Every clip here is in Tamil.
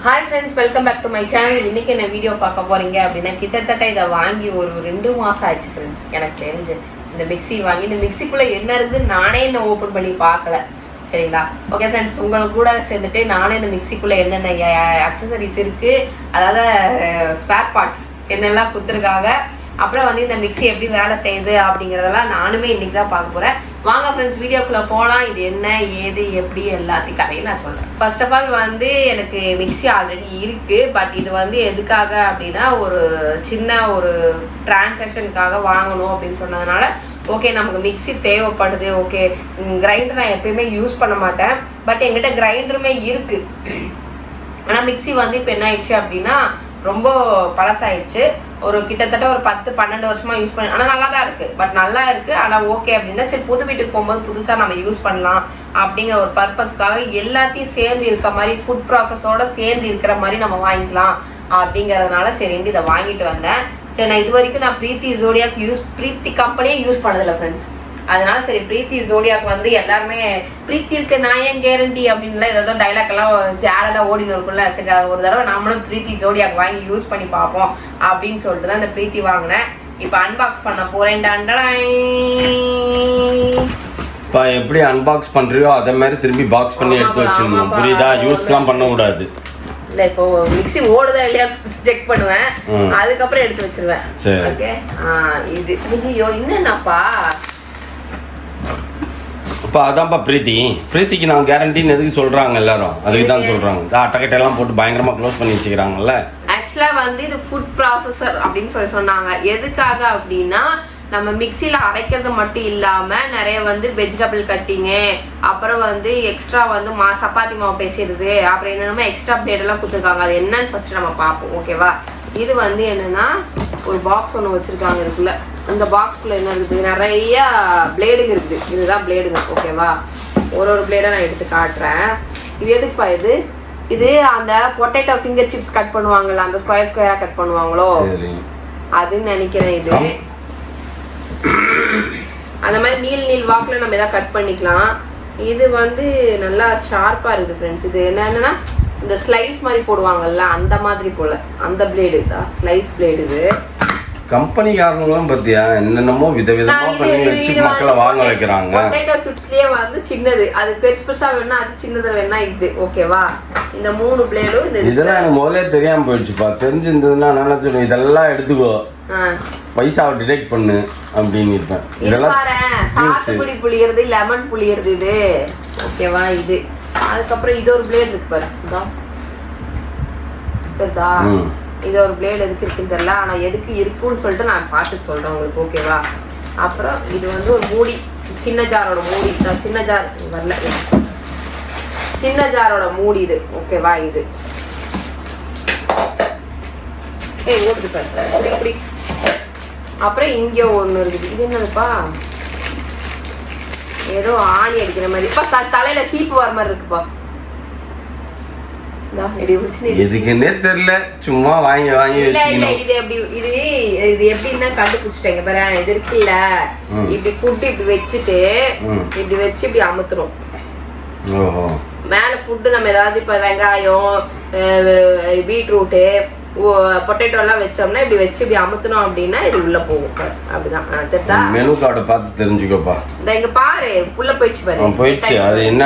Hi friends, welcome back to my channel. இன்றைக்கி என்ன வீடியோ பார்க்க போகிறீங்க அப்படின்னா, கிட்டத்தட்ட இதை வாங்கி ஒரு 2 மாதம் ஆயிடுச்சு ஃப்ரெண்ட்ஸ். எனக்கு தெரிஞ்சு இந்த மிக்ஸி வாங்கி இந்த மிக்ஸிக்குள்ளே என்ன இருக்குதுன்னு நானே இன்னும் ஓப்பன் பண்ணி பார்க்கல. சரிங்களா? ஓகே ஃப்ரெண்ட்ஸ், உங்களுக்கு கூட சேர்ந்துட்டு நானே இந்த மிக்ஸிக்குள்ளே என்னென்ன அக்சசரிஸ் இருக்குது, அதாவது ஸ்பேர் பார்ட்ஸ் என்னெல்லாம் கொடுத்துருக்காங்க, அப்புறம் வந்து இந்த மிக்ஸி எப்படி வேலை செய்யுது அப்படிங்கிறதெல்லாம் நானுமே இன்றைக்கி தான் பார்க்க போகிறேன். வாங்க ஃப்ரெண்ட்ஸ், வீடியோக்குள்ளே போகலாம். இது என்ன, ஏது, எப்படி எல்லாத்தையும் கதையும் நான் சொல்கிறேன். ஃபர்ஸ்ட் ஆஃப் ஆல் வந்து எனக்கு மிக்ஸி ஆல்ரெடி இருக்குது. பட் இது வந்து எதுக்காக அப்படின்னா, ஒரு சின்ன ஒரு டிரான்சாக்ஷனுக்காக வாங்கணும் அப்படின்னு சொன்னதுனால ஓகே நமக்கு மிக்ஸி தேவைப்படுது. ஓகே, கிரைண்டர் நான் எப்பயுமே யூஸ் பண்ண மாட்டேன். பட் என்கிட்ட கிரைண்டருமே இருக்குது. ஆனால் மிக்ஸி வந்து இப்போ என்ன ஆயிடுச்சு அப்படின்னா ரொம்ப பழசாயிடுச்சு. ஒரு கிட்டத்தட்ட ஒரு 10-12 வருஷமாக யூஸ் பண்ணி, ஆனால் நல்லா தான் இருக்குது. பட் நல்லா இருக்குது, ஆனால் ஓகே அப்படின்னா சரி புது வீட்டுக்கு போகும்போது புதுசாக நம்ம யூஸ் பண்ணலாம் அப்படிங்கிற ஒரு பர்பஸ்க்காக எல்லாத்தையும் சேர்ந்து இருக்க மாதிரி, ஃபுட் ப்ராசஸோடு சேர்ந்து இருக்கிற மாதிரி நம்ம வாங்கிக்கலாம் அப்படிங்கிறதுனால சரின்ட்டு இதை வாங்கிட்டு வந்தேன். சரி, நான் இது வரைக்கும் நான் ப்ரீத்தி கம்பெனியே யூஸ் பண்ணதில்லை ஃப்ரெண்ட்ஸ். அதனால சரி ப்ரீத்தி ஜோடியாக்கு வந்து எல்லாருமே ப்ரீத்தி இருக்க நான் ஏன் கேரண்டி அப்படின்லாம் ஏதோ டைலாக் எல்லாம் சேனலாக ஓடினு இருக்கும்ல. சரி, ஒரு தடவை நம்மளும் ப்ரீத்தி ஜோடியாக்கு வாங்கி யூஸ் பண்ணி பார்ப்போம் அப்படின்னு சொல்லிட்டு தான் இந்த ப்ரீத்தி வாங்கினேன். இப்போ அன்பாக்ஸ் பண்ண போகிறேன். இப்போ எப்படி அன்பாக்ஸ் பண்ணுறியோ அதே மாதிரி திரும்பி பாக்ஸ் பண்ணி எடுத்து வச்சிடணும். புரியுதா? யூஸ்லாம் பண்ணக்கூடாது. இல்லை, இப்போ மிக்ஸி ஓடுதா இல்லையா செக் பண்ணுவேன், அதுக்கப்புறம் எடுத்து வச்சிருவேன். ஓகே, இது ஐயோ என்னன்னாப்பா இப்போ அதான்ப்பா பிரீத்திக்கு நான் கேரண்டின்னு எதுக்கு சொல்கிறாங்க எல்லாரும்? அதுக்கு தான் சொல்கிறாங்க. அட்டக்கட்டையெல்லாம் போட்டு பயங்கரமாக க்ளோஸ் பண்ணி வச்சுக்கிறாங்கல்ல. ஆக்சுவலாக வந்து இது ஃபுட் ப்ராசஸர் அப்படின்னு சொன்னாங்க. எதுக்காக அப்படின்னா, நம்ம மிக்சியில் அரைக்கிறது மட்டும் இல்லாமல் நிறைய வந்து வெஜிடபிள் கட்டிங்கு, அப்புறம் வந்து எக்ஸ்ட்ரா வந்து சப்பாத்தி மாவு பேசிடுது, அப்புறம் என்னென்னமோ எக்ஸ்ட்ரா பிளேடெல்லாம் கொடுத்துருக்காங்க. அது என்னன்னு ஃபஸ்ட்டு நம்ம பார்ப்போம். ஓகேவா? இது வந்து என்னென்னா ஒரு பாக்ஸ் ஒன்று வச்சுருக்காங்க. இதுக்குள்ளே இந்த பாக்ஸ்குள்ளே என்ன இருக்குது, நிறையா பிளேடுங்க இருக்குது. இதுதான் பிளேடுங்க. ஓகேவா? ஒரு பிளேடை நான் எடுத்து காட்டுறேன். இது எதுக்குப்பா? இது அந்த பொட்டேட்டோ ஃபிங்கர் சிப்ஸ் கட் பண்ணுவாங்கல்ல, அந்த ஸ்கொயராக கட் பண்ணுவாங்களோ அதுன்னு நினைக்கிறேன். இது அந்த மாதிரி நீள் வாக்கில் நம்ம எதாவது கட் பண்ணிக்கலாம். இது வந்து நல்லா ஷார்ப்பாக இருக்குது ஃப்ரெண்ட்ஸ். இது என்னன்னா இந்த ஸ்லைஸ் மாதிரி போடுவாங்கல்ல, அந்த மாதிரி போல் அந்த பிளேடு தான் ஸ்லைஸ் பிளேடு. இது கம்பெனிக்காரங்களும் பத்தியா என்னென்னமோ விதவிதமா பண்ணி வச்சு மக்களை வாங்க வைக்கிறாங்க. பொட்டேட்டோ சிப்ஸ்லயே வந்து சின்னது, அது பெருசா வேணா அது சின்னது வேணா இது. ஓகேவா? இந்த 3 பிளேடும் இதெல்லாம் எனக்கு முதல்ல தெரியாம போயிடுச்சுப்பா. தெரிஞ்சிருந்ததுன்னா நான் சொல்லுவேன், இதெல்லாம் எடுத்துக்கோ, பைசாவை டிடெக்ட் பண்ணு அப்படின்னு இருப்பேன். இதெல்லாம் சாத்துக்குடி புளியறது, லெமன் புளியறது இது. ஓகேவா? இது அதுக்கப்புறம் இது ஒரு பிளேட் இருக்கு பாரு. இதா இது ஒரு பிளேடு எதுக்கு இருக்குன்னு தெரியல, ஆனால் எதுக்கு இருக்குன்னு சொல்லிட்டு நான் பார்த்துட்டு சொல்கிறேன் உங்களுக்கு. ஓகேவா? அப்புறம் இது வந்து ஒரு மூடி, சின்ன ஜாரோட மூடி. சின்ன ஜார் வரல, சின்ன ஜாரோட மூடி இது. ஓகேவா? இது ஓட்டு பண்ணுறேன் இப்படி. அப்புறம் இங்கே ஒன்று இருக்குது. இது என்னதுப்பா? ஏதோ ஆணி அடிக்கிற மாதிரி. இப்போ தலையில் சீப்பு வர மாதிரி இருக்குப்பா. எதுக்குன்னே தெரியல, சும்மா வாங்கி இது எப்படின்னா கண்டுபிடிச்சிட்டேங்க பாரு. இது இருக்குல்ல, இப்படி ஃபுட் இப்படி வச்சுட்டு இப்படி வச்சு இப்படி அமுத்தணும். மேல ஃபுட்டு நம்ம ஏதாவது இப்ப வெங்காயம், பீட்ரூட்டு, பொட்டேட்டோ எல்லாம் வச்சோம்னா இப்படி வச்சு இப்படி அமுத்தணும் அப்படின்னா இது உள்ள போகும். அப்படிதான். தெரியுதா? மெனு கார்டை பார்த்து தெரிஞ்சுக்கோப்பா. இந்த இங்க பாரு, உள்ள போயிடுச்சு பாரு. போயிடுச்சு. அது என்ன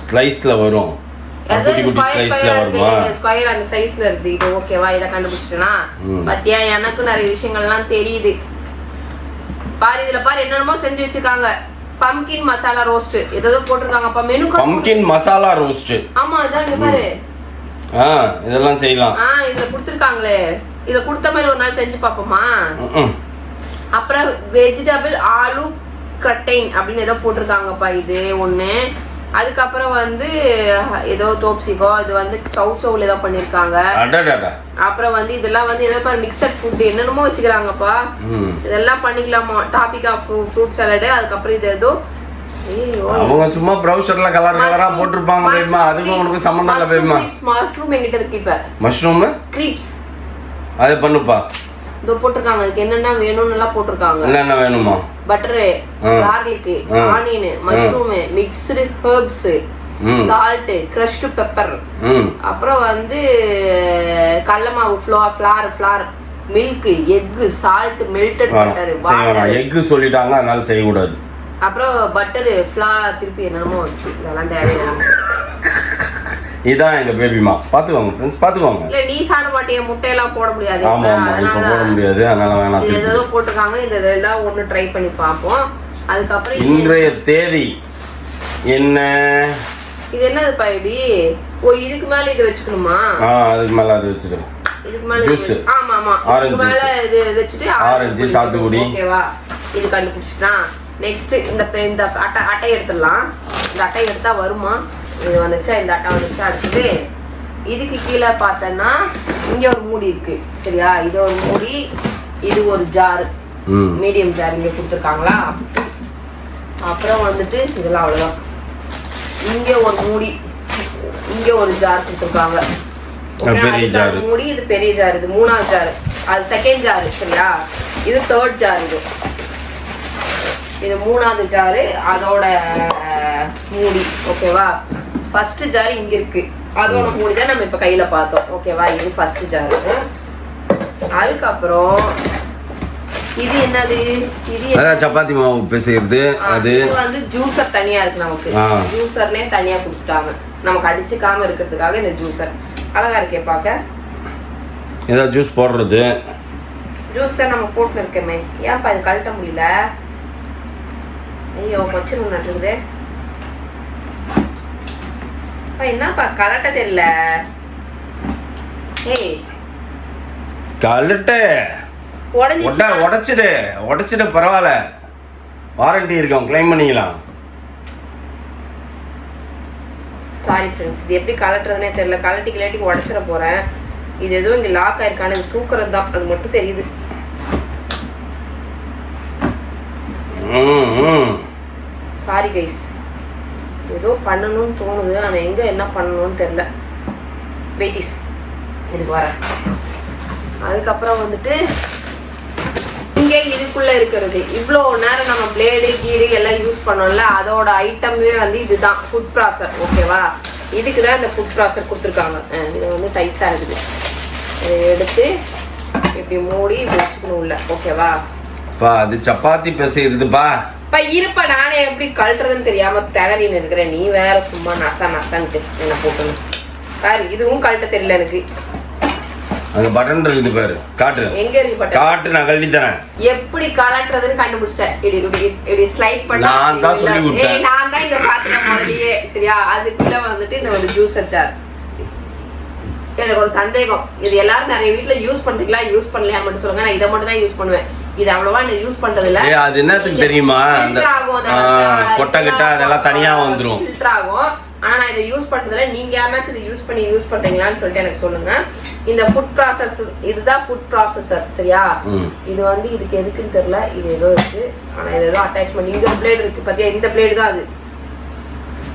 ஸ்லைஸ்ல வரும், ஸ்கொயர் அந்த சைஸ்ல இருக்கு. இது ஓகேவா? இதை கண்டுபிடிச்சிட்டேனா பத்தியா? எனக்கும் நிறைய விஷயங்கள்லாம் தெரியுது பாரு. இதுல பாரு என்னென்னமோ செஞ்சு வச்சிருக்காங்க. பம்கின் மசாலா ரோஸ்ட் ஏதோ போட்டிருக்காங்கப்பா. Menu pumpkin masala roast. ஆமா, அதான் இங்க பாரு. இதெல்லாம் செய்யலாம். இதுல கொடுத்துருக்காங்களே, இத கொடுத்த மாதிரி ஒரு நாள் செஞ்சு பாப்போமா? அப்புறம் வெஜிடபிள் ஆலு கிரட்டைன் அப்படின்னு ஏதோ போட்டிருக்காங்கப்பா. இது ஒண்ணு. அதுக்கப்புறம் வந்து ஏதோ தோப்சிகோ, இது வந்து சவுச்சவுல ஏதோ பண்ணிருக்காங்க. அப்புறம் வந்து இதெல்லாம் வந்து ஏதோ மிக்சட் ஃபுட் என்னென்னமோ வச்சுக்கிறாங்கப்பா. இதெல்லாம் பண்ணிக்கலாமா? Topic of fruit salad. அதுக்கப்புறம் இது ஏதோ அவங்க சும்மா ப்ரௌசர்ல கலரா போட்டுருப்பாங்க தெரியுமா? அதுக்கும் உனக்கு சம்பந்தம் இல்ல தெரியுமா? மஷ்ரூம் என்கிட்ட இருக்கு. இப்ப மஷ்ரூம் கிரீப்ஸ் அதை பண்ணுப்பா. இதோ போட்டிருக்காங்க. அதுக்கு என்னென்ன வேணும்னு எல்லாம் போட்டிருக்காங்க. என்னென்ன வேணுமா? Butter, garlic, onion, mushroom, mixed herbs, salt, crushed pepper, அப்புறம் வந்து கடல மாவு, flour, milk, egg, salt, melted butter, water. Egg சொல்லிட்டாங்க அதனால செய்ய கூடாது. அப்புறம் பட்டர், ஃப்ளார், திருப்பி என்னமோ வச்சு இதெல்லாம் தேவையான. இதான் எங்க பேபிமா. பாத்துக்கோங்க ஃப்ரெண்ட்ஸ், பாத்துக்கோங்க. இல்ல நீ சாப்பிட மாட்டிய, முட்டையெல்லாம் போட முடியாது. ஆமா ஆமா, இப்ப போட முடியாது, அதனால வேணாம். இது ஏதோ போட்டுருக்காங்க, இந்த இதெல்லாம் ஒண்ணு ட்ரை பண்ணி பார்ப்போம். அதுக்கப்புறம் இன்றைய தேதி என்ன? இது என்னதுப்பா இப்படி? ஓ, இதுக்கு மேல இது வச்சுக்கணுமா? அதுக்கு மேல அது வச்சுக்கிறேன். இதுக்கு மேல ஜூஸ். ஆமா ஆமா, இதுக்கு மேல இது வச்சுட்டு ஆரஞ்சு, சாத்துக்குடி. ஓகேவா, இது கண்டுபிடிச்சிட்டான். நெக்ஸ்ட் இந்த அட்டை எடுத்துடலாம். இந்த அட்டை எடுத்தா வருமா? இது வந்துச்சா, இந்த அட்டை வந்துச்சா. அடுத்தது இதுக்கு கீழே பார்த்தோன்னா இங்கே ஒரு மூடி இருக்கு சரியா. இது ஒரு மூடி, இது ஒரு ஜாரு, மீடியம் ஜார் இங்கே கொடுத்துருக்காங்களா. அப்புறம் வந்துட்டு இதெல்லாம் அவ்வளோதான். இங்கே ஒரு மூடி, இங்கே ஒரு ஜார் கொடுத்துருக்காங்க. மூடி, இது பெரிய ஜார், இது 3வது ஜாரு, அது செகண்ட் ஜாரு சரியா. இது 3rd ஜார், இது 3வது ஜாரு, அதோட மூடி ஓகேவா. ஃபர்ஸ்ட் ஜார் இங்க இருக்கு, அதோட மூடி தான் நம்ம இப்ப கையில பார்த்தோம் ஓகேவா. இது ஃபர்ஸ்ட் ஜார். அதுக்கப்புறம் இது என்னது? இது அதான் சப்பாத்தி மாவு பிசைறது. அது வந்து ஜூஸர் தனியா இருக்கு நமக்கு. ஜூஸர்லயே தனியா கொடுத்துட்டாங்க நமக்கு அடிச்சுக்காம இருக்கிறதுக்காக. இந்த ஜூஸர் அழகா இருக்கே பார்க்க. ஏதாவது ஜூஸ் போடுறது. ஜூஸ் தான் நம்ம போட்டு இருக்கோமே, ஏன்ப்பா இது கழட்ட முடியல? ஐயோ கொச்சு நட்டுக்குது. என்னப்பா கலட்ட தெரியல? ஏய் கலட்ட உடைச்சிடு பரவாயில்ல, வாரண்டி இருக்கும், கிளைம் பண்ணிக்கலாம். சாரி ஃப்ரெண்ட்ஸ், இது எப்படி கலட்டுறதுனே தெரியல. கலட்டி உடச்சிட போறேன். இது எதுவும் இங்க லாக் ஆயிருக்கானு, இது தூக்குறது தான், அது மட்டும் தெரியுது. சாரி கைஸ், ஏதோ பண்ணணும்னு தோணுது, ஆனா எங்க என்ன பண்ணணும்னு தெரியல. வெயிட்டிஸ் இதுக்கு வர. அதுக்கப்புறம் வந்துட்டு இங்கே இதுக்குள்ள இருக்கிறது இவ்வளோ நேரம் நம்ம பிளேடு கீடு எல்லாம் யூஸ் பண்ணோம்ல, அதோட ஐட்டமே வந்து இதுதான் ஃபுட் ப்ராசர் ஓகேவா. இதுக்கு தான் இந்த ஃபுட் ப்ராசர் கொடுத்துருக்காங்க. இது வந்து டைட்டாக இருக்குது. இதை எடுத்து இப்படி மூடி வச்சுக்கணும் உள்ள ஓகேவா. அது சப்பாத்தி பிசைறதுப்பா. இருப்பா, நானே எப்படி கழட்டுறதுன்னு தெரியாம திணறின்னு இருக்கிறேன். நீ வேற சும்மா நசன்ட்டு என்ன போட்டணும் பாரு. இதுவும் கழட்ட தெரியல எனக்கு. அந்த பட்டன் இருக்குது பாரு, காட்டு. எங்க இருக்கு பட்டன்? காட்டு, நான் கழட்டி தரேன். எப்படி கழட்டுறதுன்னு கண்டுபிடிச்சிட்டேன். இப்படி ஸ்லைட் பண்ணி நான் தான் சொல்லி கொடுத்தேன். நான் தான் இங்க பாத்துட்டேன் முதல்லயே சரியா. அதுக்குள்ள வந்துட்டு இந்த ஒரு ஜூஸர் ஜார். எனக்கு ஒரு சந்தேகம், இது எல்லாரும் நிறைய வீட்டுல யூஸ் பண்றீங்களா யூஸ் பண்ணலையான்னு மட்டும் சொல்லுங்க. நான் இதை மட்டும் தான் யூஸ் பண்ணுவேன். இது அவ்வளவா நான் யூஸ் பண்றது இல்ல. அது என்னத்துக்கு தெரியுமா, அந்த கொட்டை கிட்ட அதெல்லாம் தனியா வந்துரும், ஃபில்டர் ஆகும். ஆனா நான் இதை யூஸ் பண்றதுல, நீங்க யாராச்சும் இதை யூஸ் பண்றீங்களான்னு சொல்லிட்டு எனக்கு சொல்லுங்க. இந்த ஃபுட் ப்ராசஸ், இதுதான் ஃபுட் ப்ராசஸர் சரியா. இது வந்து இதுக்கு எதுக்குன்னு தெரியல. இது ஏதோ இருக்கு, ஆனா இது ஏதோ அட்டாச்மெண்ட். இங்க ஒரு பிளேடு இருக்கு பாத்தியா, இந்த பிளேடு தான் அது.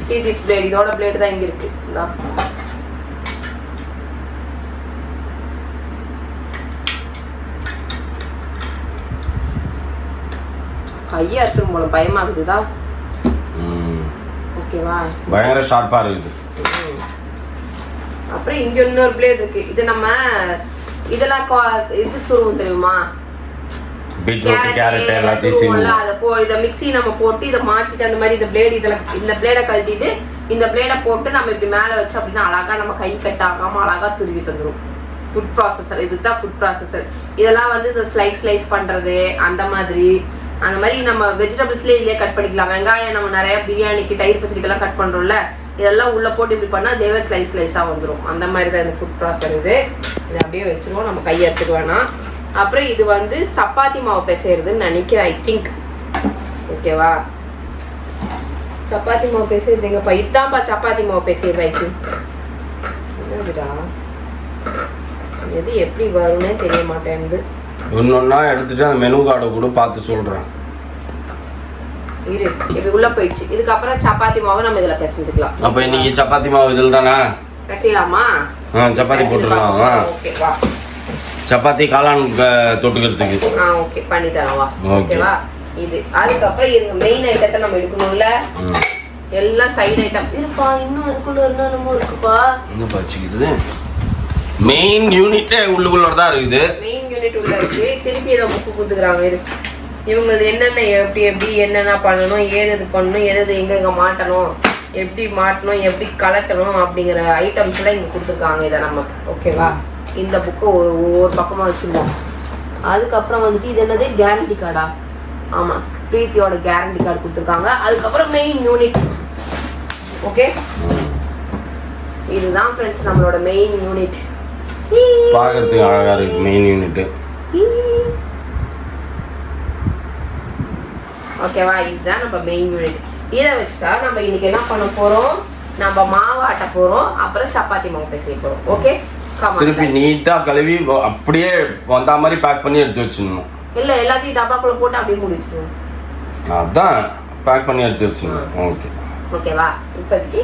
சீரிஸ் பிளேடு, இதோட பிளேடு தான் இங்க இருக்கு. கையை அறுத்துரும் போல, பயமாகுதுதா. ஓகேவா, பயங்கர ஷார்ப்பா இருக்குது. அப்புறம் இங்க இன்னொரு பிளேட் இருக்கு. இது நம்ம இதெல்லாம் இது துருவும் தெரியுமா, பீட்ரூட் கேரட் எல்லாத்தையும் சீவுவோம். அத இத மிக்ஸி நம்ம போட்டு இத மாட்டிட்டு அந்த மாதிரி இந்த பிளேட் இந்த பிளேட கழட்டிட்டு இந்த பிளேட போட்டு நம்ம இப்படி மேல வச்சு அப்படின்னா அழகா நம்ம கை கட்டாகாம அழகா துருவி தந்துரும். ஃபுட் ப்ராசஸர், இதுதான் ஃபுட் ப்ராசஸர். இதெல்லாம் வந்து இந்த ஸ்லைஸ் பண்றது அந்த மாதிரி நம்ம வெஜிடபிள்ஸ்லேயே இதுலேயே கட் பண்ணிக்கலாம். வெங்காயம் நம்ம நிறைய பிரியாணிக்கு தயிர் பச்சடிக்கெல்லாம் கட் பண்ணுறோம்ல, இதெல்லாம் உள்ளே போட்டு இப்படி பண்ணால் தேவை ஸ்லைஸாக வந்துடும். அந்த மாதிரி தான் இந்த ஃபுட் ப்ராசர். இதை அப்படியே வச்சுருவோம், நம்ம கையை எடுத்துக்க வேணாம். அப்புறம் இது வந்து சப்பாத்தி மாவு பிசைறதுன்னு நினைக்கிறேன், ஐ திங்க். ஓகேவா, சப்பாத்தி மாவு பிசைறது எங்கப்பா? இதுதான்ப்பா சப்பாத்தி மாவு பிசைறது. ஐ திங்க் என்னடா எது எப்படி வரும்னே தெரிய மாட்டேங்குது. ஒன்னொன்னா எடுத்துட்டு அந்த மெனு கார்டை கூட பார்த்து சொல்றேன். இரு, இப்படி உள்ள போயிடுச்சு. இதுக்கப்புறம் சப்பாத்தி மாவு நம்ம இதுல பிசைஞ்சுக்கலாம். அப்ப இன்னைக்கு சப்பாத்தி மாவு இதில் தானே பிசையலாமா? சப்பாத்தி போட்டுடலாம். ஓகே வா, சப்பாத்தி காளான் தொட்டுக்கிறதுக்கு. ஓகே பண்ணி தரோம் வா. ஓகேவா, இது அதுக்கப்புறம் இது மெயின் ஐட்டத்தை நம்ம எடுக்கணும்ல. எல்லாம் சைடு ஐட்டம் இருப்பா. இன்னும் அதுக்குள்ள என்னமோ இருக்குப்பா. இன்னும் பச்சிக்குது. மெயின் யூனிட்டே உள்ளுக்குள்ள தான் இருக்குது. மெயின் யூனிட் உள்ள இருக்கு. திருப்பி ஏதோ புக்கு கொடுத்துக்கிறாங்க. இருக்கு இவங்களுக்கு என்னென்ன எப்படி என்னென்ன பண்ணணும், ஏது பண்ணணும், எது எங்க மாட்டணும், எப்படி மாட்டணும், எப்படி கலட்டணும் அப்படிங்கிற ஐட்டம்ஸ் எல்லாம் இங்க கொடுத்துருக்காங்க. இதை நமக்கு ஓகேவா. இந்த புக்கு ஒவ்வொரு பக்கமா வச்சுருவோம். அதுக்கப்புறம் வந்துட்டு இது என்னது கேரண்டி கார்டா? ஆமா, பிரீத்தியோட கேரண்டி கார்டு கொடுத்துருக்காங்க. அதுக்கப்புறம் மெயின் யூனிட். ஓகே, இதுதான் ஃப்ரெண்ட்ஸ் நம்மளோட மெயின் யூனிட். பார்க்கறதுக்கு அழகா இருக்கு மெயின் யூனிட். ஓகேவா, இதுதான் நம்ம மெயின் யூனிட். இதை வச்சுட்டா நம்ம இன்னைக்கு என்ன பண்ண போறோம், நம்ம மாவு ஆட்ட போறோம், அப்புறம் சப்பாத்தி மாவு பேச போறோம். ஓகே, திருப்பி நீட்டா கழுவி அப்படியே வந்த மாதிரி பேக் பண்ணி எடுத்து வச்சிடணும். இல்ல எல்லாத்தையும் டப்பாக்குள்ள போட்டு அப்படியே முடிச்சிடுவோம். அதான் பேக் பண்ணி எடுத்து வச்சிடணும். ஓகே ஓகேவா. இப்போதைக்கு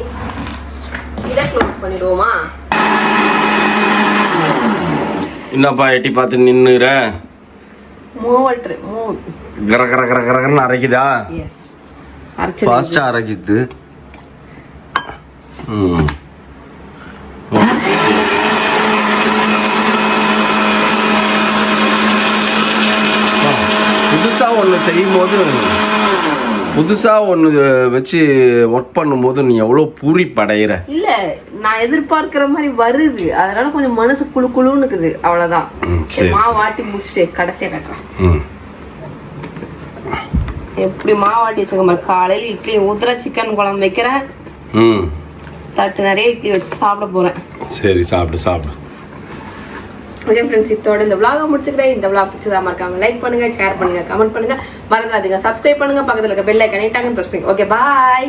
இதை க்ளோஸ் பண்ணிடுவோமா? என்னப்பா எட்டி பார்த்து நின்னுற? மூவட்ரு மூவ் கர கர கர கரன்னு அரைக்குதா? எஸ், அரைச்சு ஃபாஸ்டா அரைக்குது. புதுசா ஒன்று செய்யும் போது, புதுசா ஒன்று வச்சு ஒர்க் பண்ணும்போது நீ எவ்வளோ பூரி படையிற. இல்ல, நான் எதிர்பார்க்கிற மாதிரி வருது, அதனால கொஞ்சம் மனசு குழு குழுன்னு இருக்குது. அவ்வளவுதான். மாவு வாட்டி முடிச்சுட்டு கடைசியா கட்டுறேன். எப்படி மாவு வாட்டி வச்சுக்க மாதிரி காலையில் இட்லி ஊத்துற, சிக்கன் குழம்பு வைக்கிறேன், தட்டு நிறைய இட்லி வச்சு சாப்பிட போறேன். சரி, சாப்பிடு சாப்பிடு. ஓகே ஃப்ரெண்ட்ஸ், இதோட இந்த vlog முடிச்சுக்கிறேன். இந்த vlog பிடிச்சதா மறக்காம லைக் பண்ணுங்க, ஷேர் பண்ணுங்க, கமெண்ட் பண்ணுங்க, மறந்துடாதீங்க சப்ஸ்கிரைப் பண்ணுங்க, பக்கத்துல இருக்க பெல் ஐகானை டக்குன்னு பிரஸ் பண்ணுங்க. ஓகே, பாய்.